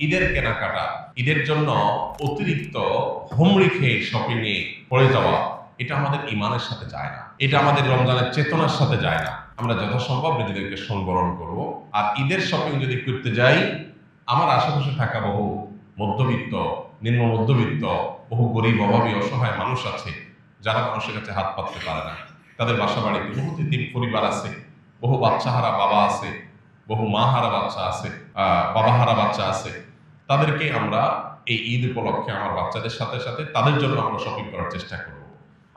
ঈদের কেনাকাটা, ঈদের জন্য অতিরিক্ত হুমড়ি খেয়ে শপিং এ পড়ে যাওয়া, এটা আমাদের ঈমানের সাথে যায় না। এটা আমাদের রমজানের চেতনার সাথে যায় না। আমরা যথাসম্ভব নিজেদেরকে সংবরণ করব। আর ঈদের শপিং যদি করতে যাই, আমার আশেপাশে থাকা বহু মধ্যবিত্ত, নিম্ন মধ্যবিত্ত, বহু গরিব, অভাবী, অসহায় মানুষ আছে যারা মানুষের কাছে হাত পাততে পারে না। তাদের বাসা বাড়িতে বহু তিন পরিবার আছে, বহু বাচ্চাহারা বাবা আছে, বহু মা হারা বাচ্চা আছে, বাবা হারা বাচ্চা আছে। তাদেরকে আমরা এই ঈদ উপলক্ষে আমার বাচ্চাদের সাথে সাথে তাদের জন্য আমরা শপিং করার চেষ্টা করব।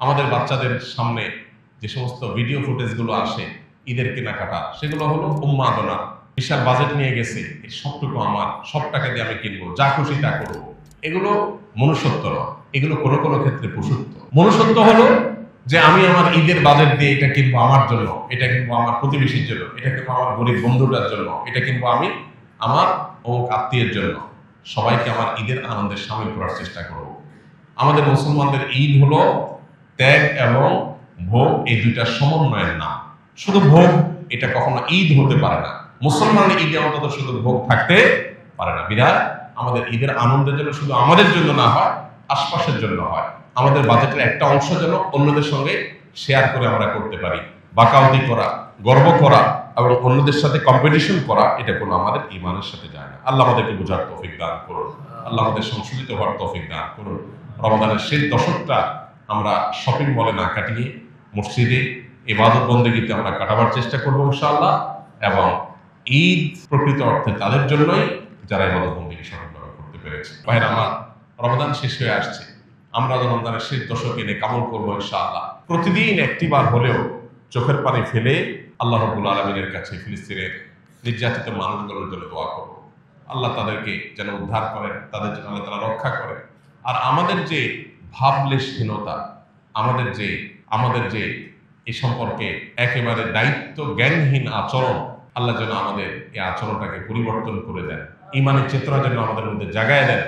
আমাদের বাচ্চাদের সামনে যে সমস্ত ভিডিও ফুটেজগুলো আসে ঈদের কেনাকাটা, সেগুলো হলো উন্মাদনা। বিশাল বাজেট নিয়ে গেছে, এই সবটুকু আমার, সব টাকা দিয়ে আমি কিনবো, যা খুশি তা করবো। এগুলো মনুষ্যত্ব নয়, এগুলো কোনো কোনো ক্ষেত্রে পশুত্ব। মনুষ্যত্ব হলো যে আমি আমার ঈদের বাজেট দিয়ে এটা কিনবো আমার জন্য, এটা কিনবো আমার প্রতিবেশীর জন্য, এটা কিনবো আমার গরিব বন্ধুটার জন্য, এটা কিনবো আমি আমার অমুক আত্মীয়ের জন্য। সবাইকে আমার ঈদের আনন্দের সামিল করার চেষ্টা করব। আমাদের মুসলমানদের ঈদ হলো ত্যাগ এবং ভোগ, এই দুইটার সমন্বয়ের নাম। শুধু ভোগ এটা কখনো ঈদ হতে পারে না। মুসলমানের ঈদে অন্তত শুধু ভোগ থাকতে পারে না। বিধায় আমাদের ঈদের আনন্দের জন্য শুধু আমাদের জন্য না হয়, আশপাশের জন্য হয়। আমাদের বাজেটের একটা অংশ যেন অন্যদের সঙ্গে শেয়ার করে আমরা করতে পারি। বাকাউতি করা, গর্ব করা এবং অন্যদের সাথে কম্পিটিশন করা, এটা কোনো আমাদের ঈমানের সাথে যায় না। আল্লাহ আমাদেরকে বোঝার তৌফিক দান করুন, আল্লাহ আমাদের সংশোধিত হওয়ার তৌফিক দান করুন। রমজানের শেষ দশকটা আমরা শপিং মলে না কাটিয়ে মসজিদে ইবাদত বন্দেগীতে আমরা কাটাবার চেষ্টা করবো ইনশাআল্লাহ। এবং ঈদ প্রকৃত অর্থে তাদের জন্যই যারা ইবাদত বন্দেগী সঠিকভাবে করতে পেরেছে। ভাইরা আমার, রমজান শেষ হয়ে আসছে, আমরা রমজানের শেষ দশকে এনে কামল করবো ইনশাআল্লাহ। প্রতিদিন একটিবার হলেও চোখের পানি ফেলে আল্লাহ রাব্বুল আলামিনের কাছে ফিলিস্তিনের নির্যাতিত মানুষগুলোর জন্য দোয়া করব। আল্লাহ তাদেরকে যেন উদ্ধার করেন, তাদের জন্য আল্লাহ তাআলা রক্ষা করেন। আর আমাদের যে ভাবলেশহীনতা, আমাদের যে এই সম্পর্কে একেবারে দায়িত্ব জ্ঞানহীন আচরণ, আল্লাহ যেন আমাদের এই আচরণটাকে পরিবর্তন করে দেন, ঈমানের চেতনা যেন আমাদের মধ্যে জাগায় দেন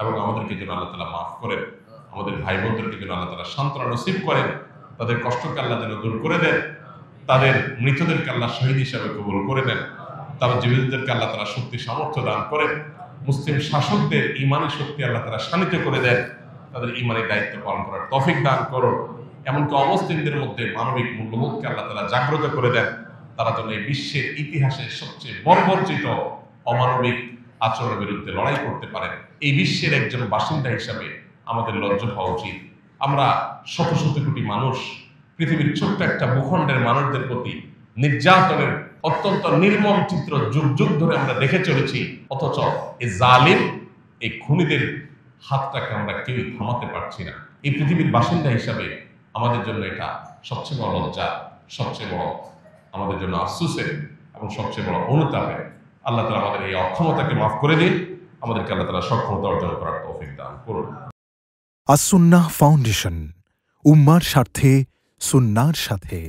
এবং আমাদেরকে যেন আল্লাহ তাআলা মাফ করেন। আমাদের ভাই বোনদেরকে যেন আল্লাহ তাআলা সান্ত্বনা নসিব করেন, তাদের কষ্টকে আল্লাহ যেন দূর করে দেন, তাদের মৃতদেরকে আল্লাহ শহীদ হিসাবে কবুল করে নেন, তাদের জীবিতদেরকে আল্লাহ তাআলা শক্তি সামর্থ্য দান করেন, মুসলিম শাসকদের ঈমানের শক্তি আল্লাহ তাআলা শানিত করে দেন, তাদের ঈমানের দায়িত্ব পালন করার তৌফিক দান করুন। এমনকি অমুসলিমদের মধ্যে মানবিক মূল্যবোধকে আল্লাহ তাআলা জাগ্রত করে দেন, তারা যেন এই বিশ্বের ইতিহাসের সবচেয়ে বর্বরচিত অমানবিক আচরণের বিরুদ্ধে লড়াই করতে পারেন। এই বিশ্বের একজন বাসিন্দা হিসাবে আমাদের লজ্জা হওয়া উচিত। আমরা শত শত কোটি মানুষ, পৃথিবীর ছোট্ট একটা ভূখণ্ডের মানুষদের প্রতি নির্যাতনের অত্যন্ত নির্মম চিত্র যুগ যুগ ধরে আমরা দেখে চলেছি। অথচ এই জালিম, এই খুনিদের হাতটাকে আমরা কেউই থামাতে পারছি না। এই পৃথিবীর বাসিন্দা হিসাবে আমাদের জন্য এটা সবচেয়ে বড় লজ্জা, সবচেয়ে বড় আমাদের জন্য আফসোসের এবং সবচেয়ে বড় অনুতাপের। আল্লাহ তাআলা আমাদের এই অক্ষমতাকে মাফ করে দিন, আমাদেরকে আল্লাহ তাআলা সক্ষমতা অর্জন করার তৌফিক দান করুন। আস-সুন্নাহ ফাউন্ডেশন, উম্মার স্বার্থে সুন্নাহর সাথে।